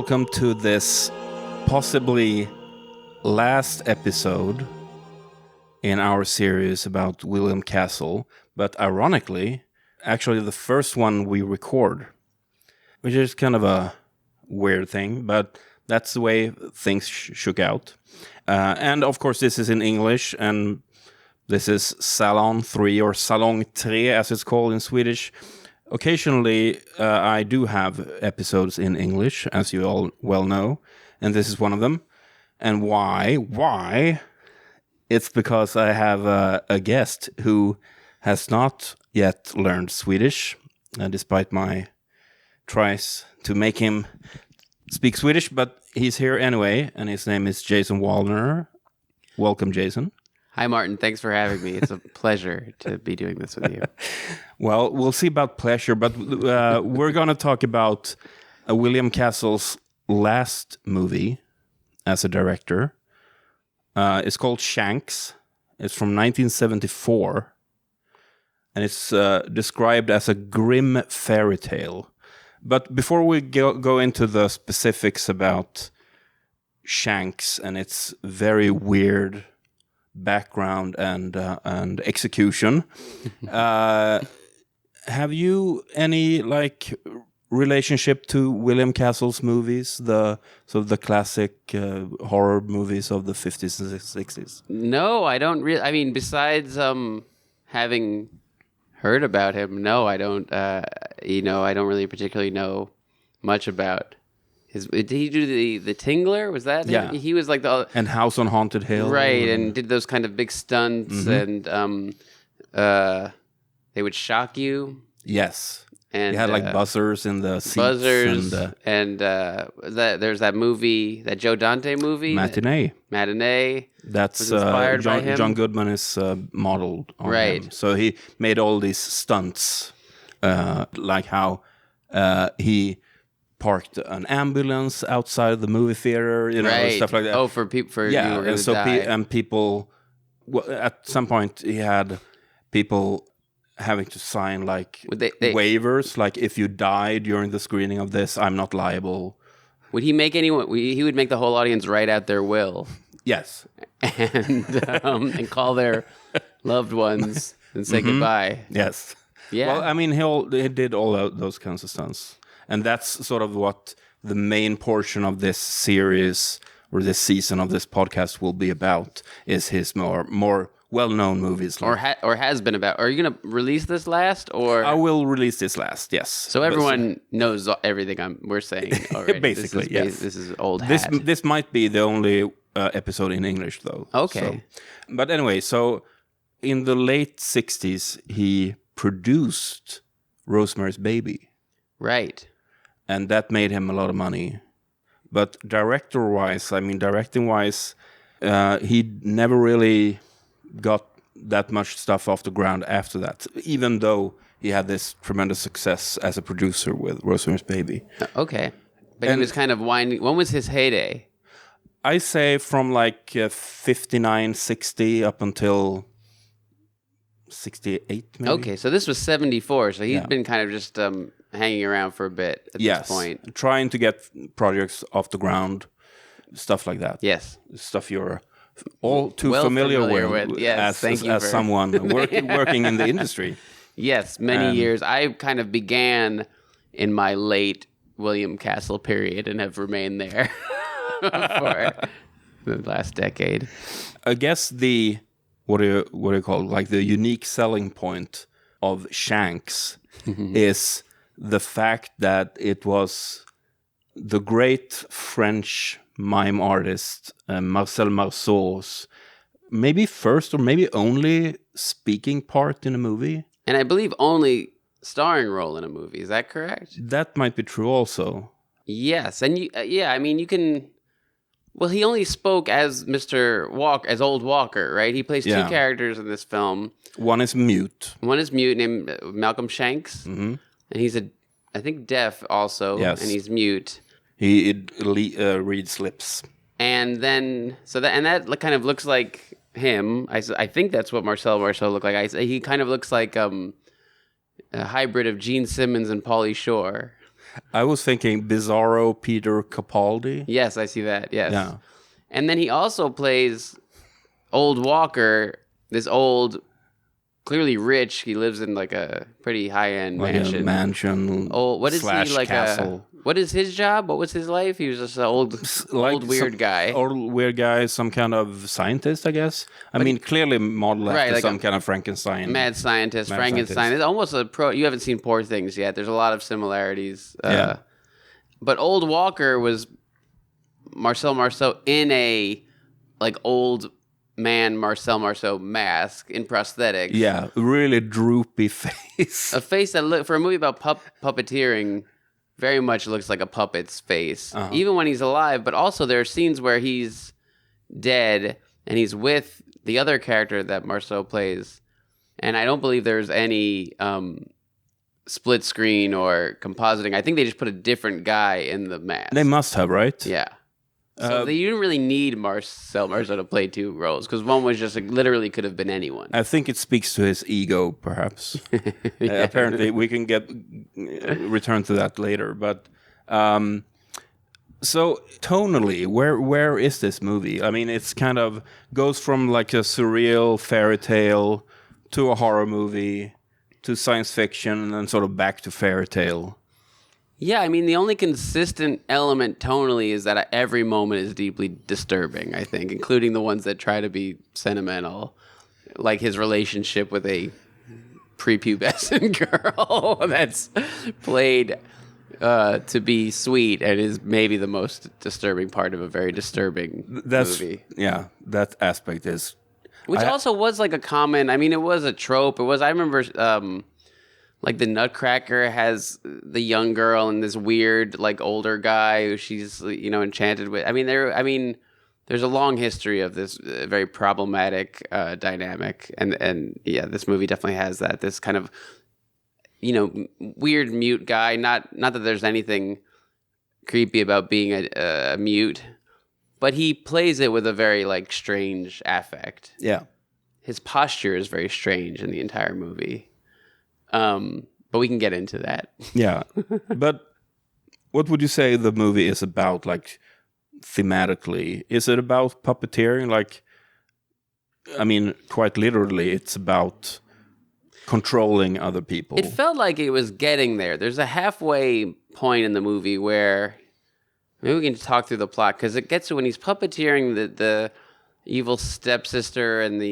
welcome to this possibly last episode in our series about William Castle, but ironically, actually the first one we record, which is kind of a weird thing, but that's the way things shook out. And of course, this is in English, and this is Salon 3 or Salong 3 as it's called in Swedish. Occasionally, I do have episodes in English, as you all well know, and this is one of them. And why? Why? It's because I have a guest who has not yet learned Swedish, despite my tries to make him speak Swedish, but he's here anyway, and his name is Jason Woliner. Welcome, Jason. Hi, Martin. Thanks for having me. It's a pleasure to be doing this with you. Well, we'll see about pleasure, but we're going to talk about William Castle's last movie as a director. It's called Shanks. It's from 1974, and it's described as a grim fairy tale. But before we go into the specifics about Shanks and its very weird background and execution, have you any relationship to William Castle's movies, the classic horror movies of the 50s and 60s? No, I don't really. I mean, besides having heard about him, no, I don't. I don't really particularly know much about his. Did he do the Tingler? Was that yeah? Him? He was like the and House on Haunted Hill, right? And did those kind of big stunts, and they would shock you. Yes. And he had buzzers in the seats. Buzzers, and there's that movie, that Joe Dante movie. Matinee. That's inspired by him. John Goodman is modeled on him. So he made all these stunts, like how he parked an ambulance outside the movie theater, stuff like that. Oh, for people, yeah, you were and so die. People. Well, at some point, he had people having to sign waivers, like if you die during the screening of this, I'm not liable. Would he make anyone? He would make the whole audience write out their will. Yes, and call their loved ones and say goodbye. Yes. Yeah. Well, I mean, he did all those kinds of stunts, and that's sort of what the main portion of this series or this season of this podcast will be about. Is his more well-known movies, or has been about. Are you going to release this last, or I will release this last? Yes. So everyone knows everything we're saying already. Basically, yes. This is old hat. This might be the only episode in English, though. Okay. But anyway, so in the late 60s, he produced Rosemary's Baby. Right. And that made him a lot of money. But directing-wise, he never really got that much stuff off the ground after that, even though he had this tremendous success as a producer with Rosemary's Baby. Okay. But he was kind of winding. When was his heyday? I say from 59, 60 up until 68, maybe. Okay, so this was 74, so he's been kind of just hanging around for a bit at this point. Trying to get projects off the ground, stuff like that. Yes. Stuff you're all too familiar with. Yes, as someone working in the industry. Yes, many years. I kind of began in my late William Castle period and have remained there for the last decade. I guess the what do you call it? The unique selling point of Shanks is the fact that it was the great French mime artist Marcel Marceau's maybe first or maybe only speaking part in a movie, and I believe only starring role in a movie. Is that correct? That might be true also. Yes, and you can. Well, he only spoke as Mr. Walker, as Old Walker, right? He plays two characters in this film. One is mute, named Malcolm Shanks, and he's I think deaf also, and he's mute. He reads lips. And then, that kind of looks like him. I think that's what Marcel Marceau looked like. He kind of looks like a hybrid of Gene Simmons and Pauly Shore. I was thinking Bizarro Peter Capaldi. Yes, I see that. Yes. Yeah. And then he also plays Old Walker, this old, clearly rich. He lives in like a pretty high-end Like mansion. a mansion. Oh, what is he like? Castle. What is his job? What was his life? He was just an old weird guy. Old weird guy, some kind of scientist, I guess. I mean, clearly modeled after like some kind of Frankenstein. Mad scientist, Frankenstein. scientist. It's almost a pro. You haven't seen Poor Things yet. There's a lot of similarities. Yeah. But Old Walker was Marcel Marceau in a like old man Marcel Marceau mask in prosthetics. Yeah, really droopy face. A face that for a movie about puppeteering very much looks like a puppet's face, even when he's alive. But also there are scenes where he's dead and he's with the other character that Marceau plays, and I don't believe there's any split screen or compositing. I think they just put a different guy in the mask. They must have, right? Yeah. So you didn't really need Marcel Marceau to play two roles, because one was just literally could have been anyone. I think it speaks to his ego, perhaps. Apparently, we can return to that later. But so tonally, where is this movie? I mean, it's kind of goes from like a surreal fairy tale to a horror movie to science fiction, and then sort of back to fairy tale. Yeah, I mean, the only consistent element tonally is that every moment is deeply disturbing, I think, including the ones that try to be sentimental, like his relationship with a prepubescent girl that's played to be sweet and is maybe the most disturbing part of a very disturbing movie. Yeah, that aspect is... Which also was like a common... I mean, it was a trope. It was... I remember... like the Nutcracker has the young girl and this weird like older guy who she's enchanted with. I mean there's a long history of this very problematic dynamic, and yeah, this movie definitely has that. This kind of weird mute guy. Not that there's anything creepy about being a mute, but he plays it with a very like strange affect. Yeah, his posture is very strange in the entire movie. But we can get into that. Yeah. But what would you say the movie is about, like, thematically? Is it about puppeteering? Like, I mean, quite literally, it's about controlling other people. It felt like it was getting there. There's a halfway point in the movie where... Maybe we can talk through the plot, because it gets to when he's puppeteering the evil stepsister and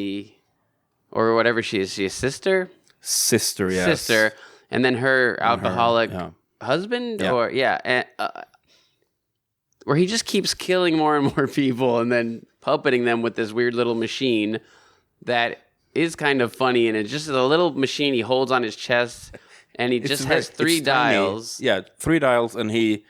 or whatever she is. She a sister? Sister, yes. Sister, and then her alcoholic husband, Yeah. or and, where he just keeps killing more and more people, and then puppeting them with this weird little machine that is kind of funny, and it's just a little machine he holds on his chest, and he just has three dials. Tiny. Yeah, 3 dials, and he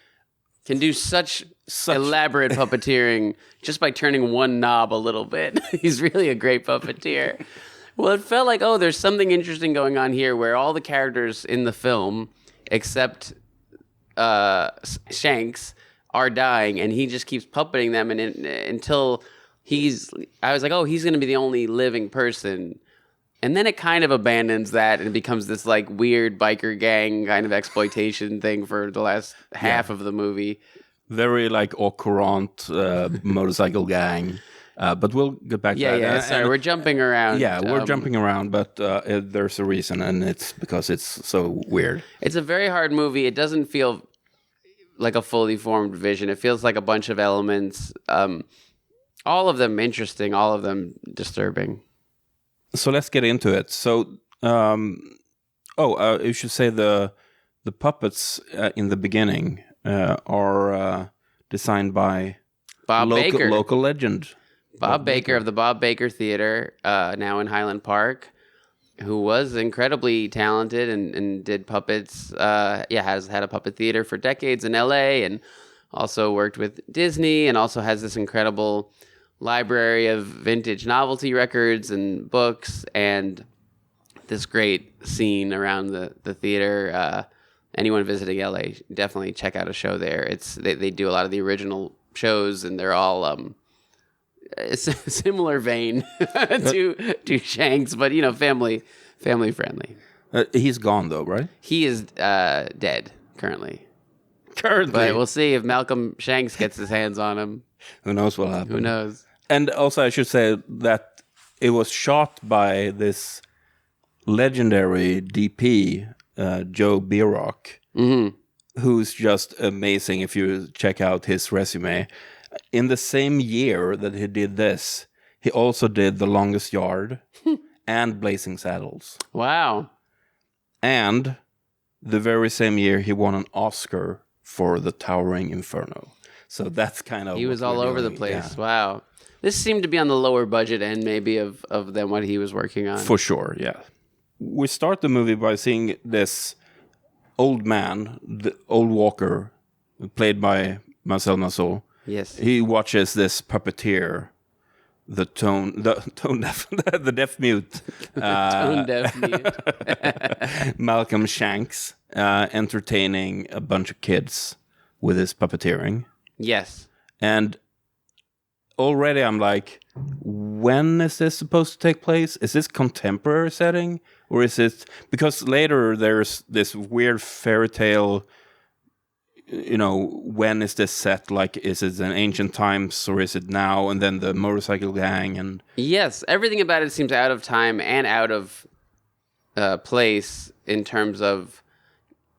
can do such elaborate puppeteering just by turning one knob a little bit. He's really a great puppeteer. Well, it felt like, there's something interesting going on here where all the characters in the film, except Shanks, are dying, and he just keeps puppeting them until I was like, he's going to be the only living person. And then it kind of abandons that and it becomes this like weird biker gang kind of exploitation thing for the last half of the movie. Very like au courant motorcycle gang. But we'll get back to that. Yeah, sorry, we're jumping around. Yeah, we're jumping around, but there's a reason, and it's because it's so weird. It's a very hard movie. It doesn't feel like a fully formed vision. It feels like a bunch of elements, all of them interesting, all of them disturbing. So let's get into it. So, you should say the puppets in the beginning are designed by Bob Baker, local legend. Bob Baker of the Bob Baker Theater, now in Highland Park, who was incredibly talented and did puppets. Has had a puppet theater for decades in LA, and also worked with Disney, and also has this incredible library of vintage novelty records and books, and this great scene around the theater. Anyone visiting LA, definitely check out a show there. They do a lot of the original shows, and they're all it's a similar vein to Shanks, but family friendly. He's gone though, right? He is dead currently. Currently. But we'll see if Malcolm Shanks gets his hands on him. Who knows what'll happen? Who knows? And also, I should say that it was shot by this legendary DP, Joe Bierock, who's just amazing if you check out his resume. In the same year that he did this, he also did The Longest Yard and Blazing Saddles. Wow. And the very same year, he won an Oscar for The Towering Inferno. So that's kind of... He was all over the place. Yeah. Wow. This seemed to be on the lower budget end maybe of than what he was working on. For sure, yeah. We start the movie by seeing this old man, the old walker, played by Marcel Marceau. Yes. He watches this puppeteer, the deaf mute. Tone deaf mute. Malcolm Shanks, entertaining a bunch of kids with his puppeteering. Yes. And already I'm like, when is this supposed to take place? Is this contemporary setting? Or is it... Because later there's this weird fairy tale, when is this set? Like, is it in ancient times or is it now? And then the motorcycle gang and... Yes, everything about it seems out of time and out of place in terms of,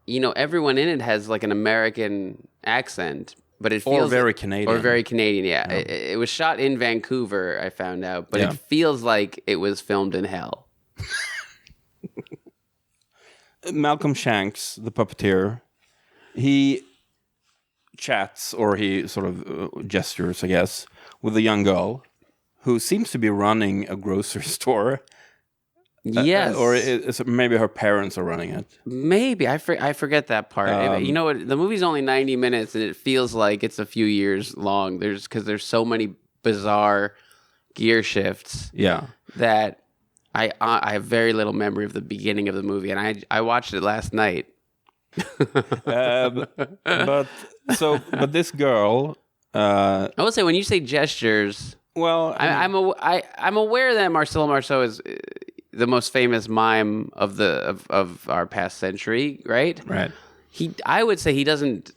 everyone in it has like an American accent. But it feels very Canadian. Or very Canadian, yeah. It was shot in Vancouver, I found out, but it feels like it was filmed in hell. Malcolm Shanks, the puppeteer, he chats, or he sort of gestures, I guess, with a young girl who seems to be running a grocery store. Yes. Or maybe her parents are running it. Maybe. I forget that part. You know what? The movie's only 90 minutes, and it feels like it's a few years long. Because there's so many bizarre gear shifts that I have very little memory of the beginning of the movie, and I watched it last night. But this girl... I will say, when you say gestures... Well... I'm aware that Marcel Marceau is... the most famous mime of our past century, right? Right. I would say he doesn't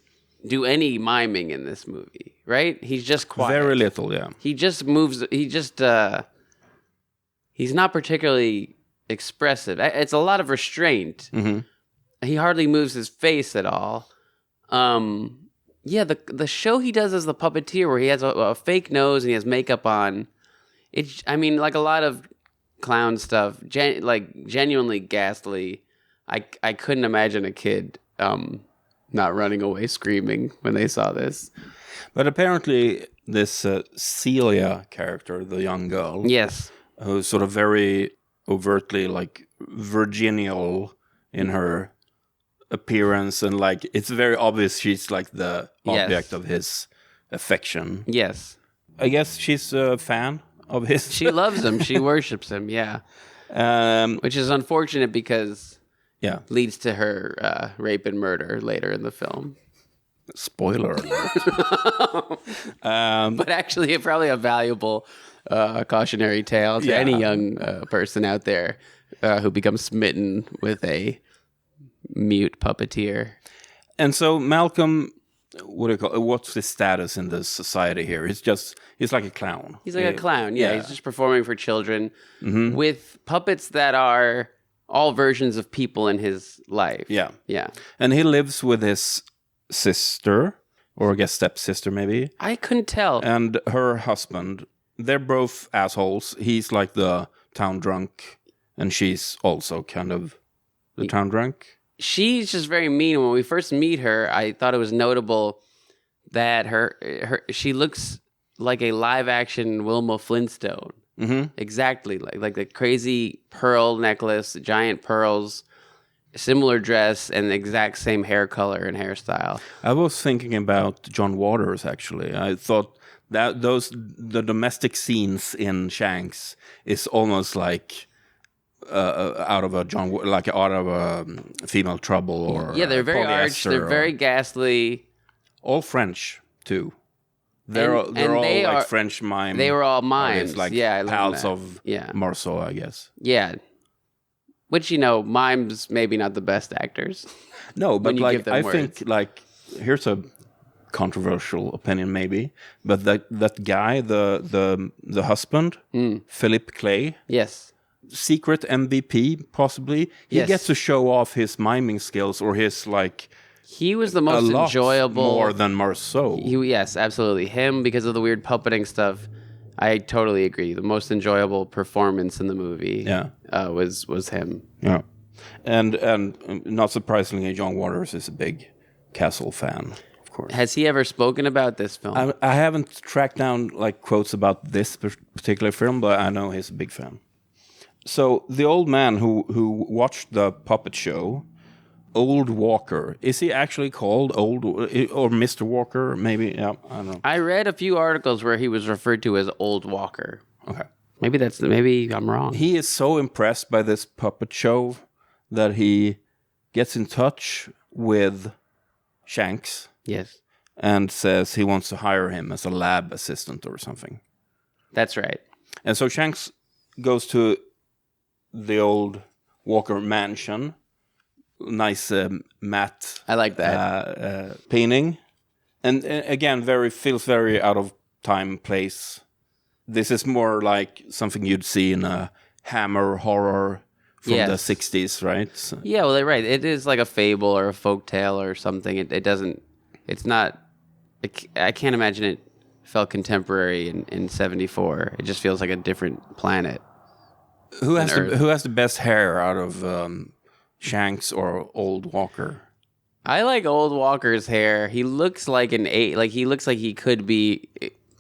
do any miming in this movie, right? He's just quiet. Very little, yeah. He just moves. He's not particularly expressive. It's a lot of restraint. Mm-hmm. He hardly moves his face at all. The show he does as the puppeteer, where he has a fake nose and he has makeup on. Like a lot of clown stuff, genuinely ghastly. I couldn't imagine a kid not running away screaming when they saw this. But apparently this Celia character, the young girl, yes, who's sort of very overtly like virginal in her appearance, and like it's very obvious she's like the object of his affection. Yes, I guess she's a fan of his. She loves him. She worships him. Yeah, which is unfortunate because leads to her rape and murder later in the film. Spoiler alert. But actually, probably a valuable cautionary tale to any young person out there who becomes smitten with a mute puppeteer. And so Malcolm, what's his status in the society here? He's like a clown. He's like a clown, yeah. He's just performing for children with puppets that are all versions of people in his life. Yeah. Yeah. And he lives with his sister, or I guess stepsister maybe. I couldn't tell. And her husband. They're both assholes. He's like the town drunk, and she's also kind of the town drunk. She's just very mean. When we first meet her, I thought it was notable that she looks like a live-action Wilma Flintstone. Mm-hmm. Exactly, like the crazy pearl necklace, giant pearls, similar dress, and the exact same hair color and hairstyle. I was thinking about John Waters, actually. I thought that the domestic scenes in Shanks is almost like out of a Female Trouble, or they're very arch, they're very ghastly, all French too. They're all like French mime. They were all mimes, like pals of Marceau, I guess. Yeah, which mimes maybe not the best actors. No, but like I think like here's a controversial opinion maybe, but that guy, the husband, Philip Clay, Yes. secret MVP possibly, he Yes. gets to show off his miming skills or his like He was the a most lot enjoyable. more than Marceau. Yes, absolutely. Him, because of the weird puppeting stuff. I totally agree. The most enjoyable performance in the movie was him. Yeah. And not surprisingly, John Waters is a big Castle fan, of course. Has he ever spoken about this film? I haven't tracked down like quotes about this particular film, but I know he's a big fan. So the old man who watched the puppet show, Old Walker, is he actually called Old or Mr. Walker? Maybe, yeah, I don't know. I read a few articles where he was referred to as Old Walker. Okay. Maybe I'm wrong. He is so impressed by this puppet show that he gets in touch with Shanks. Yes. And says he wants to hire him as a lab assistant or something. That's right. And so Shanks goes to the Old Walker mansion. Nice matte. I like that. Painting. And again, feels very out of time, place. This is more like something you'd see in a Hammer horror from the 60s, right? So, yeah, well, right. It is like a fable or a folk tale or something. It doesn't... It's not... I can't imagine it felt contemporary in 74. It just feels like a different planet. Who has the best hair out of Shanks or Old Walker? I like Old Walker's hair. He looks like he looks like he could be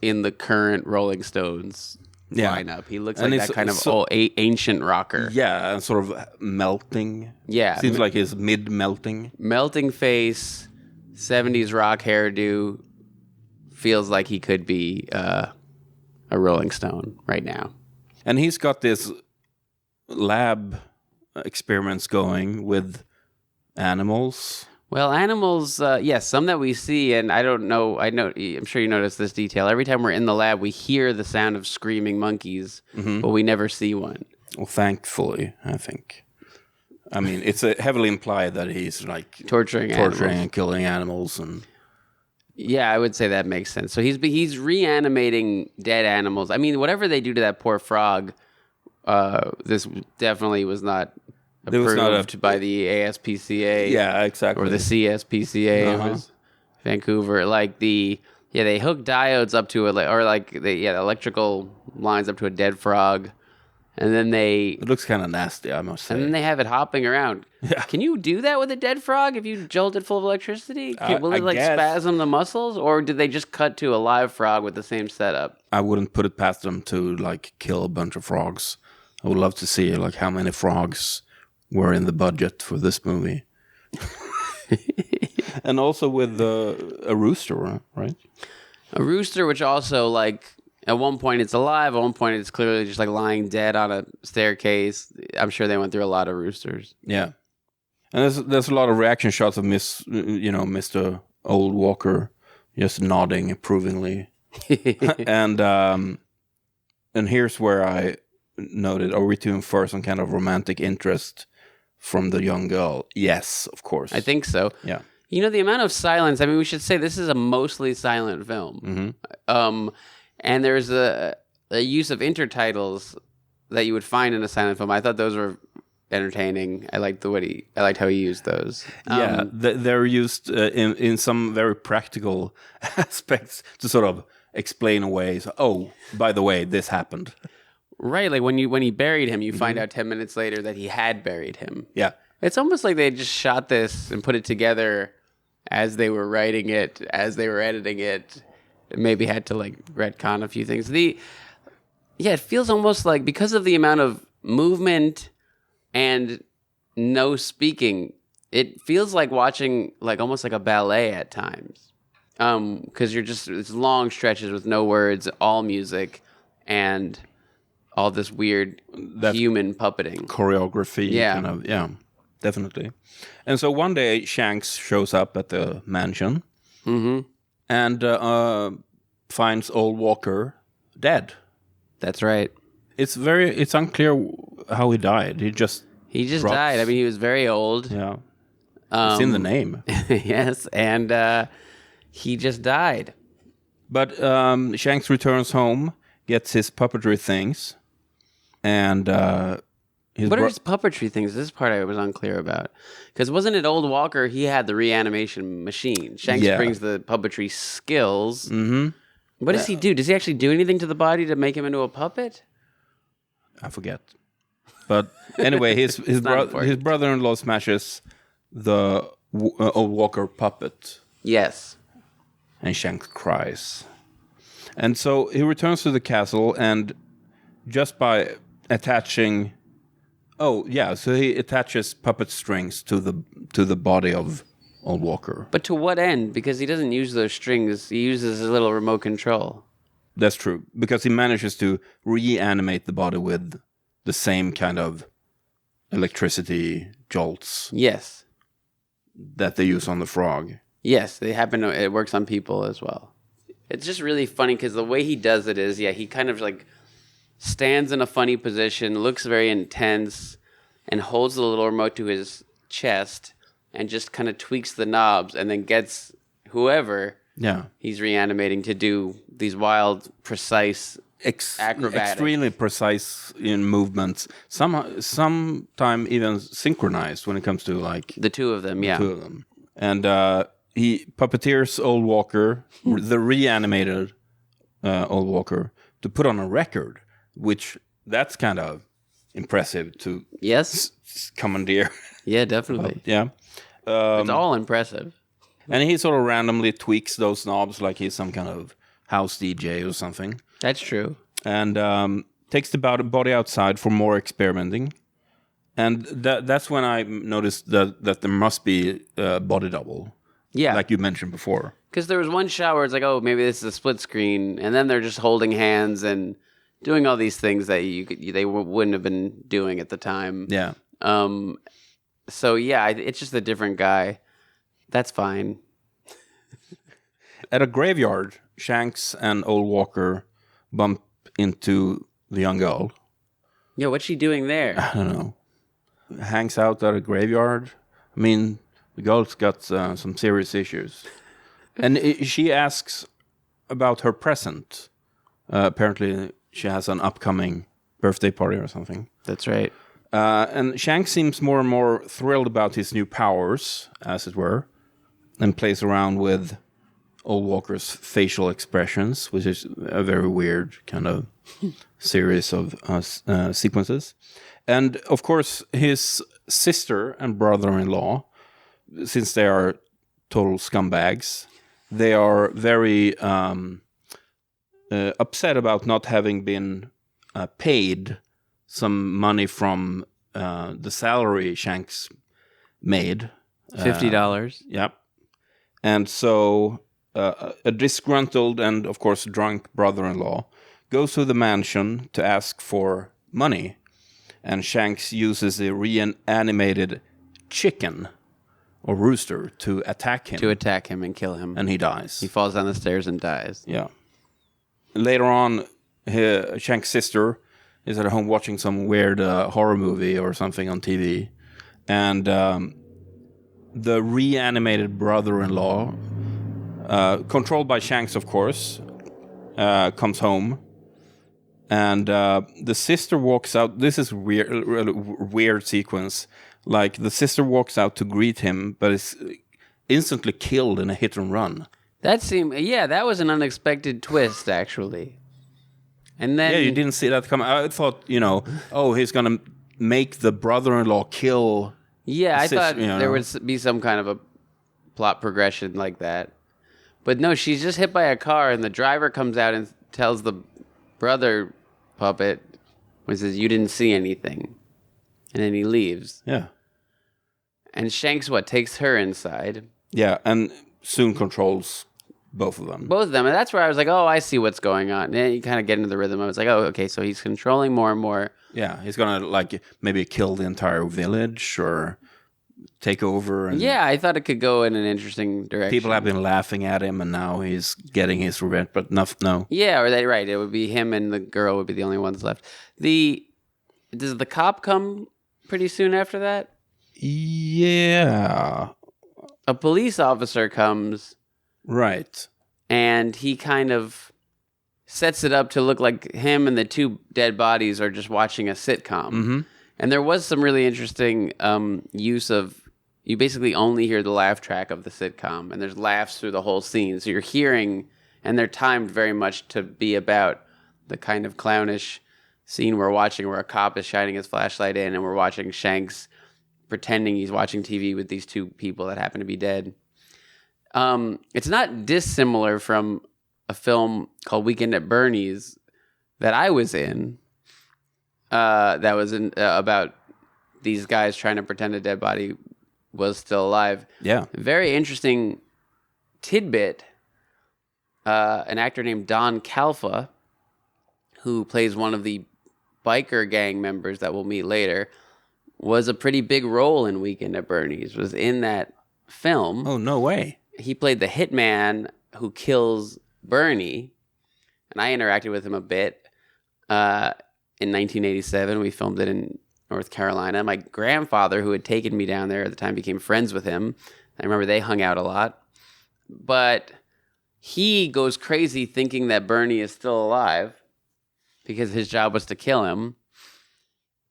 in the current Rolling Stones lineup. He looks like that kind of ancient rocker. Yeah, and sort of melting. Yeah. Seems like he's mid-melting. Melting face, 70s rock hairdo. Feels like he could be a Rolling Stone right now. And he's got this lab experiments going with animals. Well, animals, yes, some that we see, and I'm sure you noticed this detail. Every time we're in the lab, we hear the sound of screaming monkeys, but we never see one. Well, thankfully, I think. I mean, it's heavily implied that he's like torturing and killing animals and... Yeah, I would say that makes sense. So he's reanimating dead animals. I mean, whatever they do to that poor frog, this definitely was not approved by the ASPCA. Yeah, exactly. Or the CSPCA. It was Vancouver. Like they hook diodes up to it, the electrical lines up to a dead frog. And then it looks kind of nasty, I must say. And then they have it hopping around. Yeah. Can you do that with a dead frog if you jolt it full of electricity? Will it guess. Spasm the muscles? Or did they just cut to a live frog with the same setup? I wouldn't put it past them to kill a bunch of frogs. I would love to see how many frogs were in the budget for this movie. And also with a rooster, right? A rooster, which also at one point it's alive, at one point it's clearly just lying dead on a staircase. I'm sure they went through a lot of roosters. Yeah. And there's a lot of reaction shots of Mr. Old Walker just nodding approvingly. And here's where I noted, are we to infer some kind of romantic interest from the young girl? Yes, of course. I think so. Yeah. The amount of silence, I mean, we should say this is a mostly silent film. Mm-hmm. And there's a use of intertitles that you would find in a silent film. I thought those were entertaining. I liked how he used those. Yeah, they're used in some very practical aspects to sort of explain away. So, oh, by the way, this happened. Right, like when he buried him, you find out 10 minutes later that he had buried him. Yeah. It's almost like they just shot this and put it together as they were writing it, as they were editing it. Maybe had to retcon a few things. It feels almost like, because of the amount of movement and no speaking, it feels like watching almost like a ballet at times. Because it's long stretches with no words, all music, and all this weird human puppeting. Choreography. Yeah, definitely. And so one day Shanks shows up at the mansion. Mm-hmm. And finds Old Walker dead. That's right. It's unclear how he died. He just died. I mean, he was very old. Yeah. It's in the name. Yes, and he just died. But Shanks returns home, gets his puppetry things, and What are his puppetry things? This part I was unclear about. Because wasn't it Old Walker? He had the reanimation machine. Shanks brings the puppetry skills. Mm-hmm. What does he do? Does he actually do anything to the body to make him into a puppet? I forget. But anyway, his brother-in-law smashes the Old Walker puppet. Yes. And Shanks cries. And so he returns to the castle, and just by attaching... Oh, yeah, so he attaches puppet strings to the body of Old Walker. But to what end? Because he doesn't use those strings. He uses a little remote control. That's true, because he manages to reanimate the body with the same kind of electricity jolts. Yes. That they use on the frog. Yes, it works on people as well. It's just really funny because the way he does it is, he kind of like stands in a funny position, looks very intense, and holds the little remote to his chest and just kind of tweaks the knobs and then gets whoever he's reanimating to do these wild, precise, acrobatic. Extremely precise in movements. Sometime even synchronized when it comes to like... The two of them, yeah. The two of them. And he puppeteers Old Walker, the reanimated Old Walker, to put on a record, which that's kind of impressive to commandeer. Yeah, definitely. Yeah. It's all impressive. And he sort of randomly tweaks those knobs like he's some kind of house DJ or something. That's true. And takes the body outside for more experimenting. And that's when I noticed that there must be a body double. Yeah. Like you mentioned before. Because there was one shot where it's like, oh, maybe this is a split screen. And then they're just holding hands and doing all these things that they wouldn't have been doing at the time. Yeah. So, yeah, it's just a different guy. That's fine. At a graveyard, Shanks and Old Walker bump into the young girl. Yeah, what's she doing there? I don't know. Hangs out at a graveyard. I mean, the girl's got some serious issues. And she asks about her present. Apparently, she has an upcoming birthday party or something. That's right. And Shanks seems more and more thrilled about his new powers, as it were, and plays around with Old Walker's facial expressions, which is a very weird kind of series of sequences. And, of course, his sister and brother-in-law, since they are total scumbags, they are very upset about not having been paid some money from the salary Shanks made. $50. Yep. And so a disgruntled and, of course, drunk brother-in-law goes to the mansion to ask for money. And Shanks uses a reanimated chicken or rooster to attack him. To attack him and kill him. And he dies. He falls down the stairs and dies. Yeah. Later on, Shanks' sister is at home watching some weird horror movie or something on TV. And the reanimated brother-in-law, controlled by Shanks, of course, comes home. And the sister walks out. This is weird sequence. Like, the sister walks out to greet him, but is instantly killed in a hit and run. That was an unexpected twist, actually. And then... Yeah, you didn't see that coming. I thought, he's going to make the brother-in-law kill... Yeah, I thought there would be some kind of a plot progression like that. But no, she's just hit by a car, and the driver comes out and tells the brother puppet, he says, "You didn't see anything." And then he leaves. Yeah. And Shanks, takes her inside. Yeah, and soon controls both of them. Both of them. And that's where I was like, oh, I see what's going on. And then you kind of get into the rhythm. I was like, oh, okay, so he's controlling more and more. Yeah, he's going to, maybe kill the entire village or take over. And yeah, I thought it could go in an interesting direction. People have been laughing at him, and now he's getting his revenge, but no. Yeah, right. It would be him and the girl would be the only ones left. Does the cop come pretty soon after that? Yeah. a police officer comes Right. and he kind of sets it up to look like him and the two dead bodies are just watching a sitcom. Mm-hmm. And there was some really interesting use of, you basically only hear the laugh track of the sitcom, and there's laughs through the whole scene. So you're hearing, and they're timed very much to be about the kind of clownish scene we're watching where a cop is shining his flashlight in and we're watching Shanks pretending he's watching TV with these two people that happen to be dead. It's not dissimilar from a film called Weekend at Bernie's that I was in. That was about these guys trying to pretend a dead body was still alive. Yeah. Very interesting tidbit. An actor named Don Calfa, who plays one of the biker gang members that we'll meet later, was a pretty big role in Weekend at Bernie's, was in that film. Oh, no way. He played the hitman who kills Bernie, and I interacted with him a bit. In 1987, we filmed it in North Carolina. My grandfather, who had taken me down there at the time, became friends with him. I remember they hung out a lot. But he goes crazy thinking that Bernie is still alive because his job was to kill him.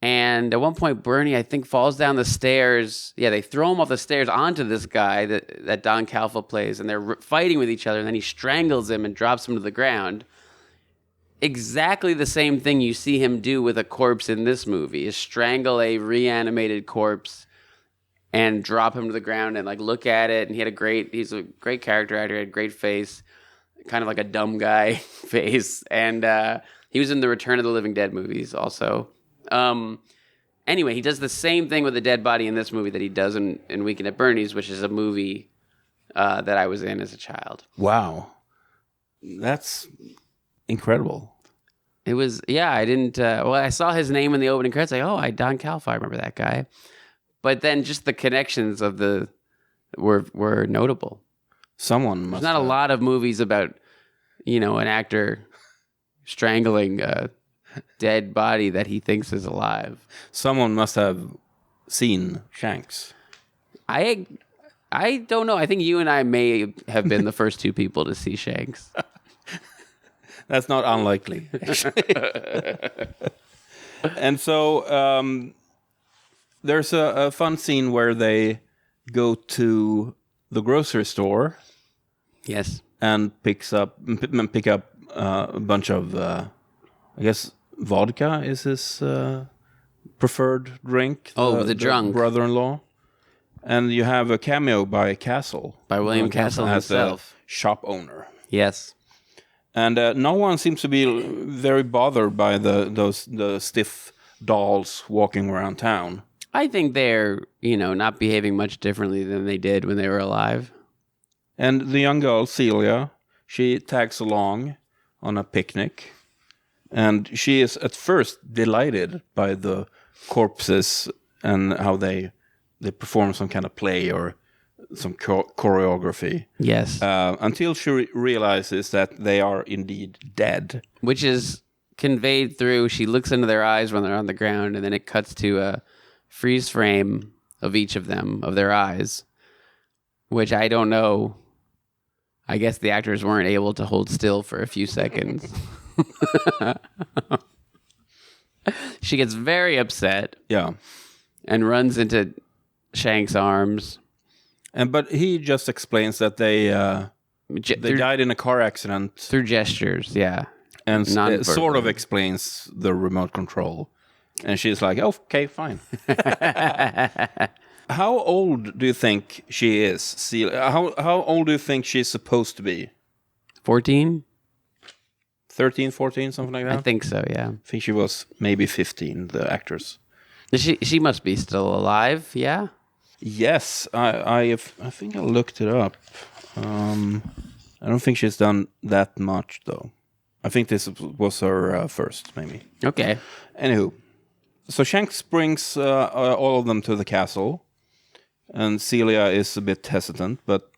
And at one point, Bernie, I think, falls down the stairs. Yeah, they throw him off the stairs onto this guy that Don Calfa plays, and they're fighting with each other, and then he strangles him and drops him to the ground. Exactly the same thing you see him do with a corpse in this movie, is strangle a reanimated corpse and drop him to the ground and like look at it. And he's a great character actor, he had a great face, kind of like a dumb guy face. And he was in the Return of the Living Dead movies also. Anyway, he does the same thing with the dead body in this movie that he does in Weekend at Bernie's, which is a movie that I was in as a child. Wow. That's incredible. It was, yeah, I didn't, I saw his name in the opening credits, like, Don Calfa, I remember that guy. But then just the connections of were notable. Someone must There's not have. a lot of movies about, an actor strangling a dead body that he thinks is alive. Someone must have seen Shanks. I don't know. I think you and I may have been the first two people to see Shanks. That's not unlikely. And so there's a fun scene where they go to the grocery store. Yes. And pick up a bunch of, I guess, vodka is his preferred drink. The drunk brother-in-law. And you have a cameo by Castle. By William Castle as himself. the shop owner. Yes. And no one seems to be very bothered by the stiff dolls walking around town. I think they're, not behaving much differently than they did when they were alive. And the young girl, Celia, she tags along on a picnic. And she is at first delighted by the corpses and how they perform some kind of play or some choreography. Yes. Until she realizes that they are indeed dead. Which is conveyed through, she looks into their eyes when they're on the ground, and then it cuts to a freeze frame of each of them, of their eyes. Which I don't know. I guess the actors weren't able to hold still for a few seconds. She gets very upset. Yeah. And runs into Shank's arms. But he just explains that they died in a car accident. Through gestures, yeah. And sort of explains the remote control. And she's like, okay, fine. How old do you think she is? Celia? How old do you think she's supposed to be? 14? 13, 14, something like that? I think so, yeah. I think she was maybe 15, the actress. She must be still alive, yeah? Yes, I think I looked it up. I don't think she's done that much, though. I think this was her first, maybe. Okay. Anywho, so Shanks brings all of them to the castle, and Celia is a bit hesitant, but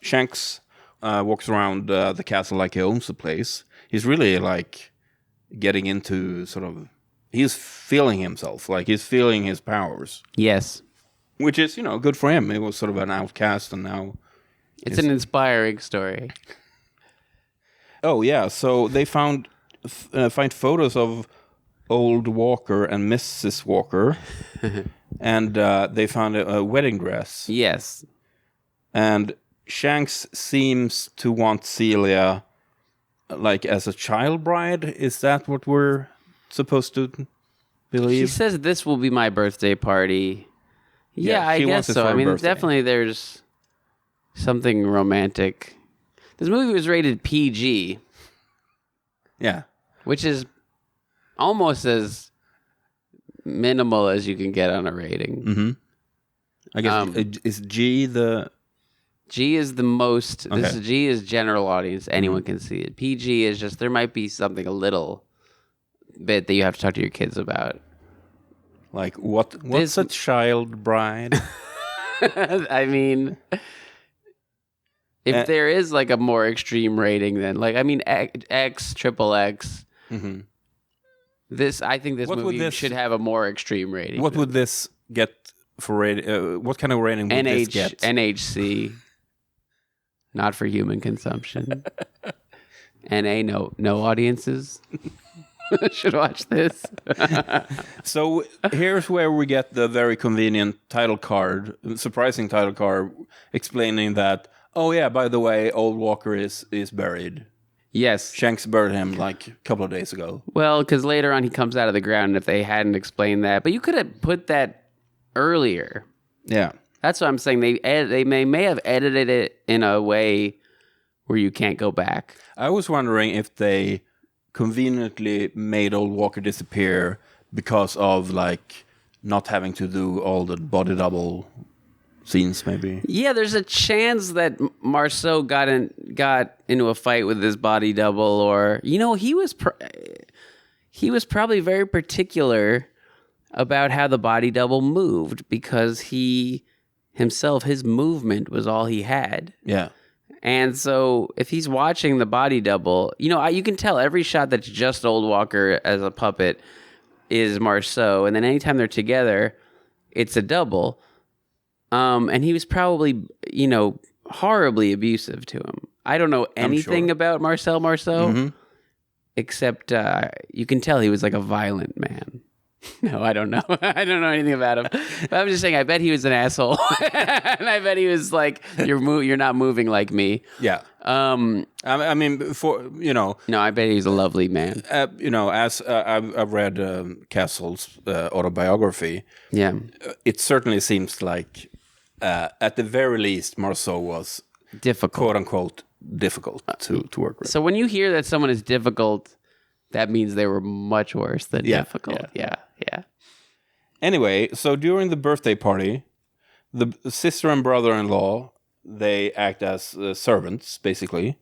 Shanks walks around the castle like he owns the place. He's really like getting into he's feeling himself, like he's feeling his powers. Yes. which is, good for him. He was sort of an outcast, and now it's an inspiring story. Oh yeah, so they find photos of old Walker and Mrs. Walker, and they found a wedding dress. Yes, and Shanks seems to want Celia, like as a child bride. Is that what we're supposed to believe? She says this will be my birthday party. Yeah, I guess so. I mean, definitely there's something romantic. This movie was rated PG. Yeah. Which is almost as minimal as you can get on a rating. Mm-hmm. I guess is G the... G is the most... Okay. G is general audience. Anyone can see it. PG is just... There might be something a little bit that you have to talk to your kids about. Like, what's a child bride? I mean... If there is like a more extreme rating, then X, triple X. Mm-hmm. I think this movie should have a more extreme rating. What would this get for rating? What kind of rating would this get? NHC, not for human consumption. NA, no audiences should watch this. So here's where we get the very convenient title card, surprising title card, explaining that. Oh yeah, by the way, old Walker is buried. Yes. Shanks buried him like a couple of days ago. Well, because later on he comes out of the ground, and if they hadn't explained that. But you could have put that earlier. Yeah. That's what I'm saying. They may have edited it in a way where you can't go back. I was wondering if they conveniently made old Walker disappear because of like not having to do all the body double scenes, maybe. Yeah, there's a chance that Marceau got into a fight with his body double, or he was probably very particular about how the body double moved because his movement was all he had. Yeah. And so if he's watching the body double, you can tell every shot that's just old Walker as a puppet is Marceau, and then anytime they're together, it's a double. And he was probably, horribly abusive to him. I don't know anything about Marcel Marceau, except you can tell he was like a violent man. No, I don't know. I don't know anything about him. But I'm just saying, I bet he was an asshole, and I bet he was like, "You're not moving like me." Yeah. I mean, No, I bet he's a lovely man. As I've read Castle's autobiography. Yeah. It certainly seems like, at the very least, Marceau was difficult, quote unquote, difficult to work with. So when you hear that someone is difficult, that means they were much worse than difficult. Yeah. Anyway, so during the birthday party, the sister and brother-in-law, they act as servants, basically,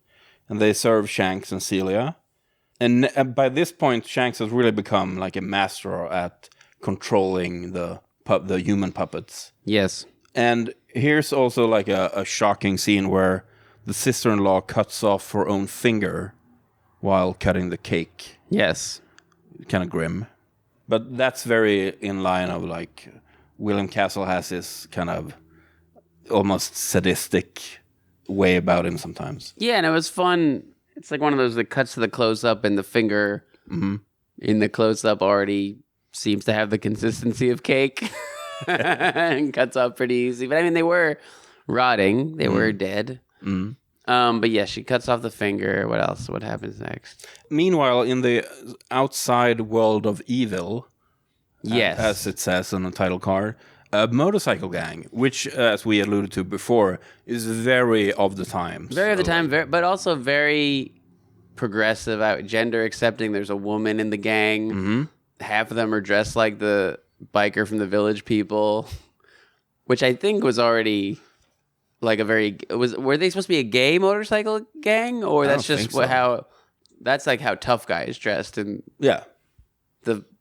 and they serve Shanks and Celia. And by this point, Shanks has really become like a master at controlling the human puppets. Yes. And here's also like a shocking scene where the sister-in-law cuts off her own finger while cutting the cake. Yes. Kind of grim. But that's very in line of like William Castle has this kind of almost sadistic way about him sometimes. Yeah, and it was fun. It's like one of those that cuts to the close-up and the finger in the close-up already seems to have the consistency of cake and cuts off pretty easy. But I mean, they were rotting. They were dead. But yeah, she cuts off the finger. What else? What happens next? Meanwhile, in the outside world of evil, yes, as it says on the title card, a motorcycle gang, which, as we alluded to before, is very of the times. Very of the time, but also very progressive, gender accepting. There's a woman in the gang. Half of them are dressed like the biker from the Village People, which I think was already... like were they supposed to be a gay motorcycle gang, or that's just how that's like how tough guys dressed in the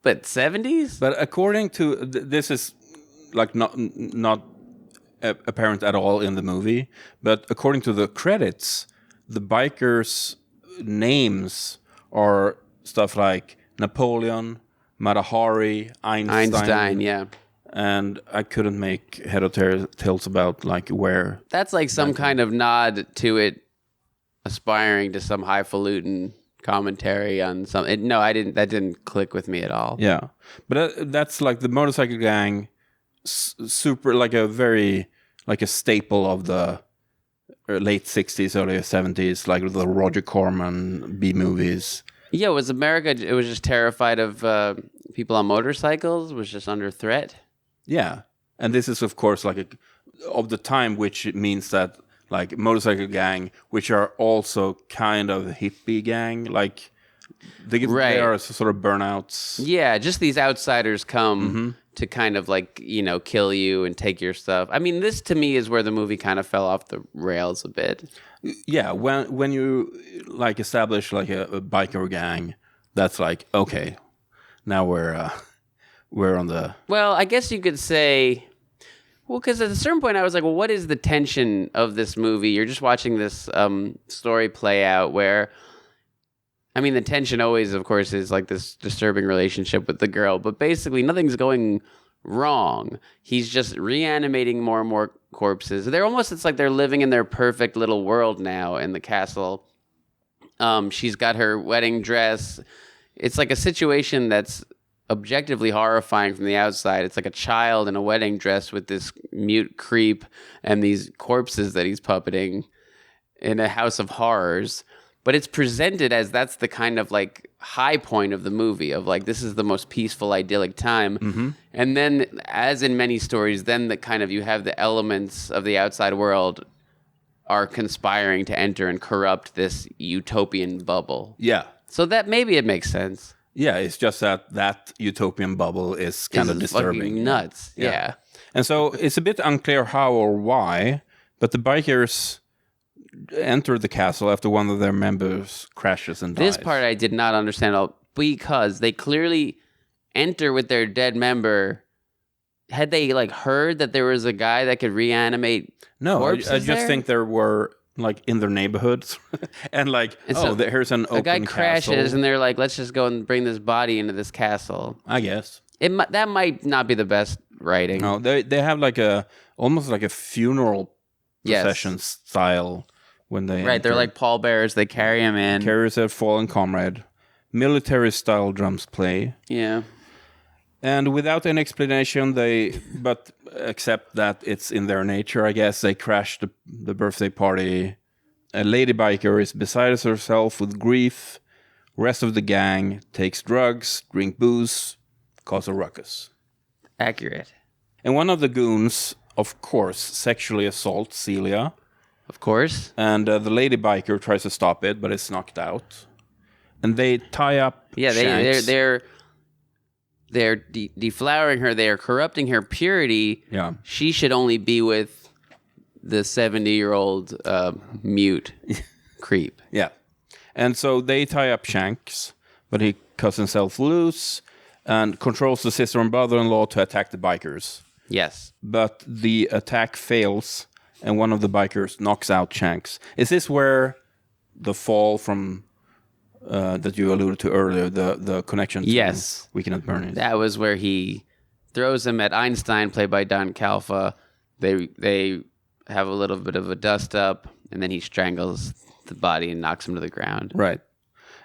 70s? But according to this is like not apparent at all in the movie, but according to the credits, the bikers' names are stuff like Napoleon, Mata Hari, Einstein, yeah. and I couldn't make head or tails about like where. That's like some kind of nod to it aspiring to some highfalutin commentary on something. No, I didn't. That didn't click with me at all. Yeah, but that's like the motorcycle gang, super like a very like a staple of the late 60s, early 70s, like the Roger Corman B movies. Yeah, was America? It was just terrified of people on motorcycles. Was just under threat. Yeah, and this is of course like of the time, which means that like motorcycle gang, which are also kind of a hippie gang, like they are sort of burnouts. Yeah, just these outsiders come to kind of like, you know, kill you and take your stuff. I mean, this to me is where the movie kind of fell off the rails a bit. Yeah, when you like establish like a biker gang, that's like, okay, now we're on the... Well, I guess you could say... Well, because at a certain point I was like, well, what is the tension of this movie? You're just watching this story play out where... I mean, the tension always, of course, is like this disturbing relationship with the girl, but basically nothing's going wrong. He's just reanimating more and more corpses. It's like they're living in their perfect little world now in the castle. She's got her wedding dress. It's like a situation that's objectively horrifying from the outside. It's like a child in a wedding dress with this mute creep and these corpses that he's puppeting in a house of horrors. But it's presented as that's the kind of like high point of the movie of like, this is the most peaceful, idyllic time. Mm-hmm. And then as in many stories, then the kind of, you have the elements of the outside world are conspiring to enter and corrupt this utopian bubble. Yeah. So that maybe it makes sense. Yeah, it's just that utopian bubble is kind of disturbing. Fucking nuts. Yeah. And so it's a bit unclear how or why, but the bikers enter the castle after one of their members crashes and dies. This part I did not understand at all because they clearly enter with their dead member. Had they like heard that there was a guy that could reanimate corpses I just think there were like in their neighborhoods and like, here's an open castle. A guy crashes and they're like, let's just go and bring this body into this castle. I guess. That might not be the best writing. No, they have like almost like a funeral procession style when they enter. They're like pallbearers. They carry him in. Carries their fallen comrade. Military style drums play. Yeah. And without any explanation, but accept that it's in their nature, I guess, they crash the birthday party. A lady biker is beside herself with grief. Rest of the gang takes drugs, drink booze, cause a ruckus. Accurate. And one of the goons, of course, sexually assaults Celia. Of course. And the lady biker tries to stop it, but it's knocked out. And they tie up Shanks. They're deflowering her. They are corrupting her purity. Yeah. She should only be with the 70-year-old mute creep. Yeah. And so they tie up Shanks, but he cuts himself loose and controls the sister and brother-in-law to attack the bikers. Yes. But the attack fails, and one of the bikers knocks out Shanks. Is this where the fall from... that you alluded to earlier, the connection to Weekend at Bernie's. That was where he throws him at Einstein, played by Don Calfa. They have a little bit of a dust up, and then he strangles the body and knocks him to the ground. Right.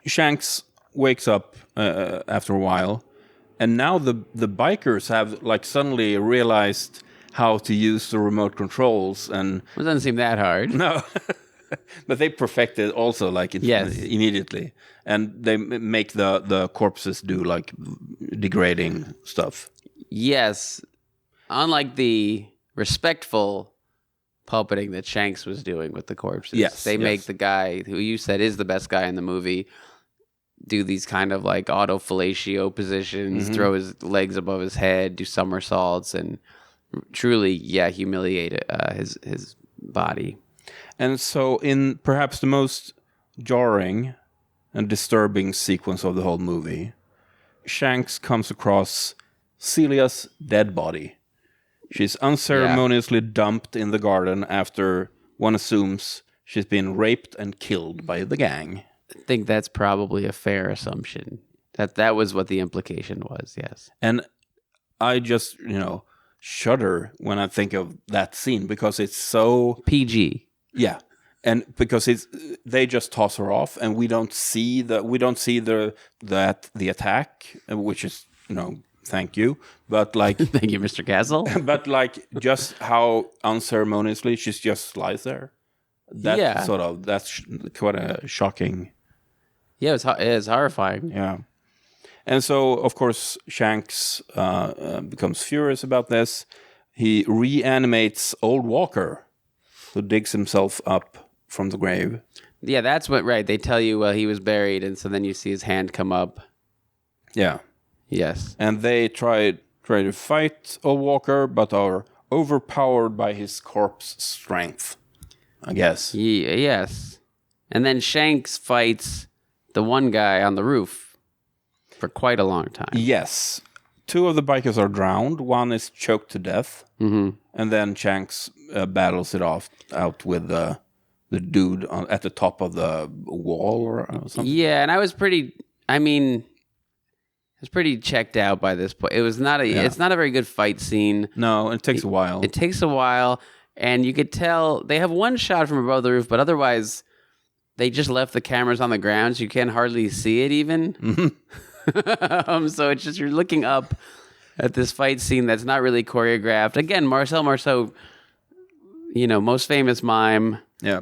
Shanks wakes up after a while, and now the bikers have like suddenly realized how to use the remote controls, and it doesn't seem that hard. No. But they perfect it also like immediately, and they make the corpses do like degrading stuff. Yes, unlike the respectful puppeting that Shanks was doing with the corpses. They make the guy who you said is the best guy in the movie do these kind of like autofellatio positions, throw his legs above his head, do somersaults, and truly, humiliate his body. And so in perhaps the most jarring and disturbing sequence of the whole movie, Shanks comes across Celia's dead body. She's unceremoniously dumped in the garden after one assumes she's been raped and killed by the gang. I think that's probably a fair assumption. That was what the implication was, yes. And I just, shudder when I think of that scene because it's so PG. yeah, and because they just toss her off, and we don't see the attack, which is thank you, but like Thank you, Mr. Castle. but like just how unceremoniously she just lies there. That's quite a shocking. Yeah, it's horrifying. Yeah. And so, of course, Shanks becomes furious about this. He reanimates Old Walker, who digs himself up from the grave. Yeah, that's what, right. They tell you, well, he was buried, and so then you see his hand come up. Yeah. Yes. And they try to fight Old Walker, but are overpowered by his corpse strength, I guess. Yes. And then Shanks fights the one guy on the roof for quite a long time. Yes. 2 of the bikers are drowned. One is choked to death. Mm-hmm. And then Shanks battles it out with the dude at the top of the wall or something. Yeah, and I was pretty checked out by this point. It's not a very good fight scene. No, it takes a while. It takes a while, and you could tell they have one shot from above the roof, but otherwise they just left the cameras on the ground, so you can't hardly see it even. Mm-hmm. So it's just you're looking up at this fight scene that's not really choreographed. Again, Marcel Marceau, most famous mime. Yeah.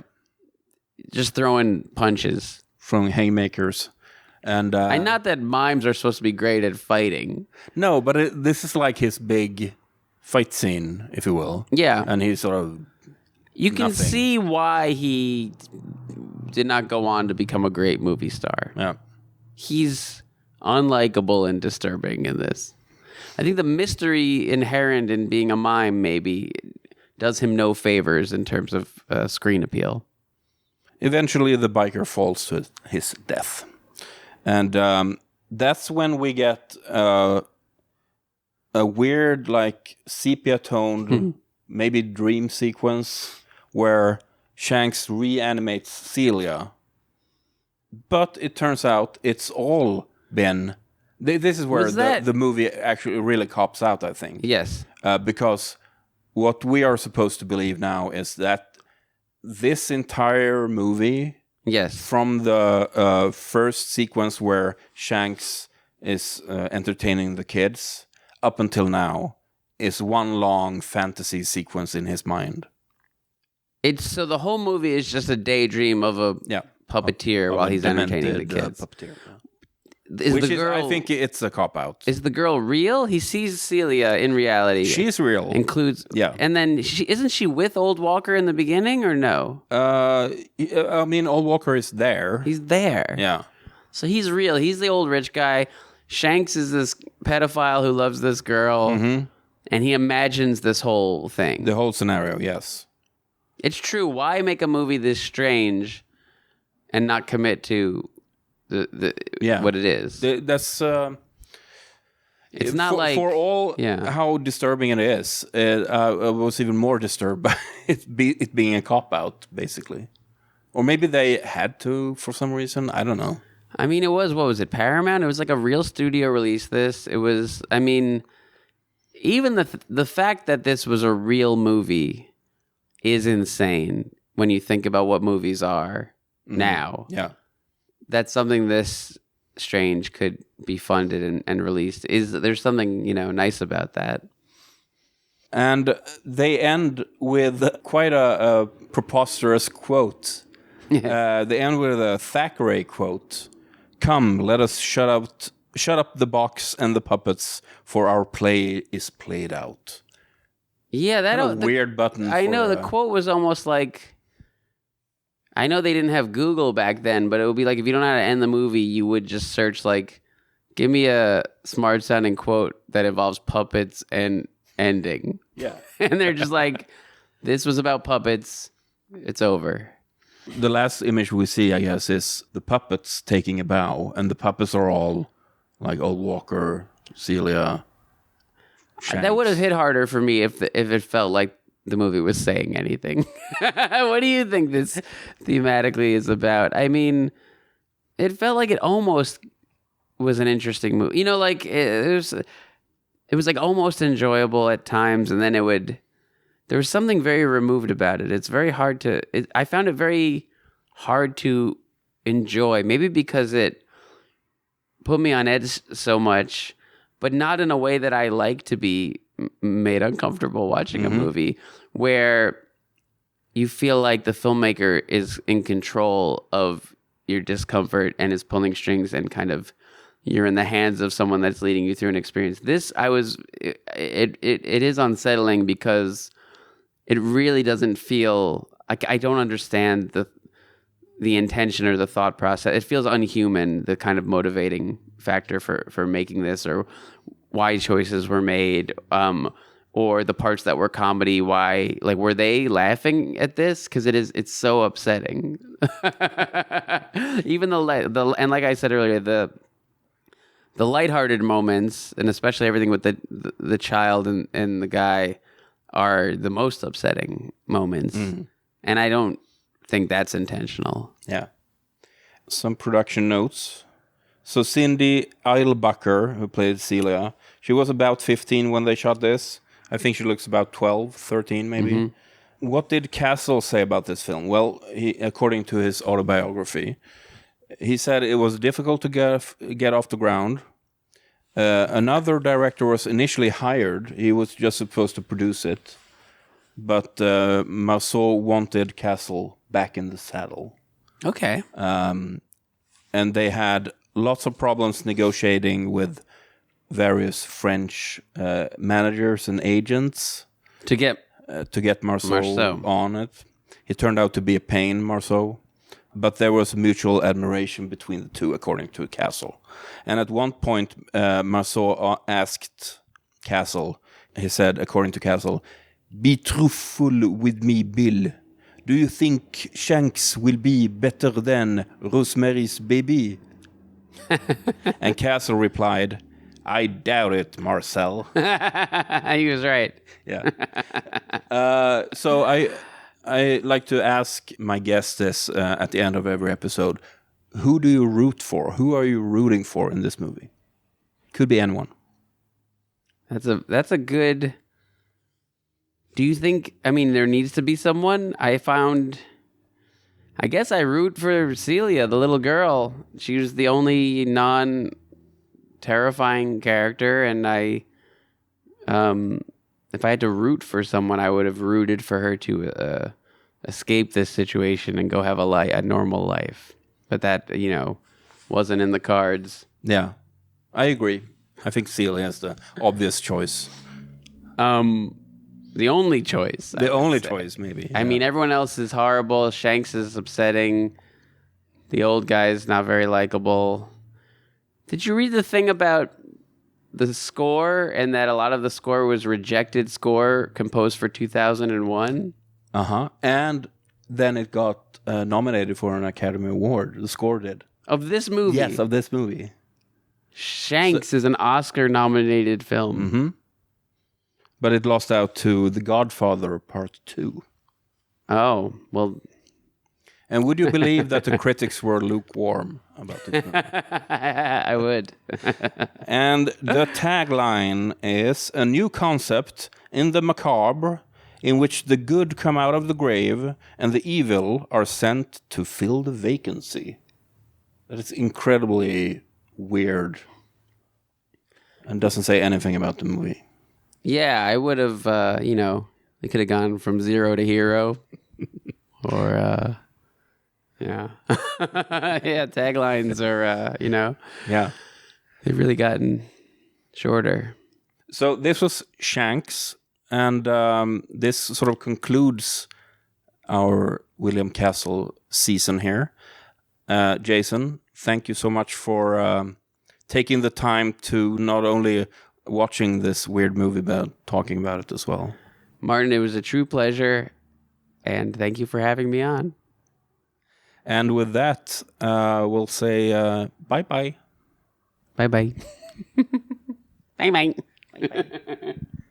Just throwing punches. Throwing haymakers. And not that mimes are supposed to be great at fighting. No, but this is like his big fight scene, if you will. Yeah. And he's sort of You can nothing. see why he did not go on to become a great movie star. Yeah. He's unlikable and disturbing in this. I think the mystery inherent in being a mime maybe does him no favors in terms of screen appeal. Eventually, the biker falls to his death. And that's when we get a weird, like, sepia-toned, maybe dream sequence where Shanks reanimates Celia. But it turns out it's all been... This is where the movie actually really cops out, I think. Yes. Because what we are supposed to believe now is that this entire movie... Yes. From the first sequence where Shanks is entertaining the kids up until now is one long fantasy sequence in his mind. So the whole movie is just a daydream of a puppeteer while he's entertaining the kids. Puppeteer, yeah. I think it's a cop-out. Is the girl real? He sees Celia in reality. She's real. And then isn't she with Old Walker in the beginning or no? I mean, Old Walker is there. He's there. Yeah. So he's real. He's the old rich guy. Shanks is this pedophile who loves this girl. Mm-hmm. And he imagines this whole thing. The whole scenario, yes. It's true. Why make a movie this strange and not commit to what it is? That's it's not for all how disturbing it is. I was even more disturbed by it being a cop out, basically, or maybe they had to for some reason. I don't know. I mean, it was what was it? Paramount. It was like a real studio released this. It was. I mean, even the fact that this was a real movie is insane when you think about what movies are now. Yeah. That something this strange could be funded and released. There's something, nice about that. And they end with quite a preposterous quote. They end with a Thackeray quote. "Come, let us shut up the box and the puppets, for our play is played out." Yeah, that weird button. I know the quote was almost like, I know they didn't have Google back then, but it would be like if you don't know how to end the movie, you would just search like, give me a smart sounding quote that involves puppets and ending. Yeah. And they're just like, this was about puppets. It's over. The last image we see, I guess, is the puppets taking a bow, and the puppets are all like Old Walker, Celia, Shanks. That would have hit harder for me if it felt like the movie was saying anything. What do you think this thematically is about? I mean, it felt like it almost was an interesting movie. Like it was like almost enjoyable at times, and then there was something very removed about it. It's very hard to. I found it very hard to enjoy. Maybe because it put me on edge so much, but not in a way that I like to be made uncomfortable watching a movie, where you feel like the filmmaker is in control of your discomfort and is pulling strings, and kind of you're in the hands of someone that's leading you through an experience. It is unsettling because it really doesn't feel like, I don't understand the intention or the thought process. It feels unhuman, the kind of motivating factor for making this, or why choices were made, or the parts that were comedy. Why, like, were they laughing at this? Because it's so upsetting. Even and like I said earlier, the lighthearted moments, and especially everything with the child and the guy, are the most upsetting moments. And I don't think that's intentional. Yeah. Some production notes. So Cindy Eilbacher, who played Celia, she was about 15 when they shot this. I think she looks about 12, 13 maybe. What did Castle say about this film? Well, according to his autobiography, he said it was difficult to get off the ground. Another director was initially hired. He was just supposed to produce it. But Marceau wanted Castle back in the saddle. Okay. And they had lots of problems negotiating with various French managers and agents To get Marceau on it. He turned out to be a pain, Marceau. But there was mutual admiration between the two, according to Castle. And at one point, Marceau asked Castle, he said, according to Castle, "Be truthful with me, Bill. Do you think Shanks will be better than Rosemary's Baby?" And Castle replied, "I doubt it, Marcel." He was right. Yeah. So I like to ask my guests this at the end of every episode. Who do you root for? Who are you rooting for in this movie? Could be anyone. That's a good. Do you think? I mean, there needs to be someone. I guess I root for Celia, the little girl. She was the only non-terrifying character, and if I had to root for someone, I would have rooted for her to escape this situation and go have a normal life. But that, wasn't in the cards. Yeah, I agree. I think Celia is the obvious choice. The only choice. The only choice, maybe. I mean, everyone else is horrible. Shanks is upsetting. The old guy is not very likable. Did you read the thing about the score, and that a lot of the score was rejected score composed for 2001? And then it got nominated for an Academy Award. The score did. Of this movie? Yes, of this movie. Shanks is an Oscar-nominated film. But it lost out to The Godfather Part 2. Oh, well. And would you believe that the critics were lukewarm about this movie? I would. And the tagline is a new concept in the macabre, in which the good come out of the grave and the evil are sent to fill the vacancy. That is incredibly weird and doesn't say anything about the movie. Yeah, I would have, they could have gone from zero to hero. Or, yeah. Yeah, taglines are, Yeah. they've really gotten shorter. So this was Shanks, and this sort of concludes our William Castle season here. Jason, thank you so much for taking the time to not only watching this weird movie, but talking about it as well. Martin, it was a true pleasure, and thank you for having me on. And with that, we'll say bye-bye. Bye-bye. Bye-bye. Bye-bye.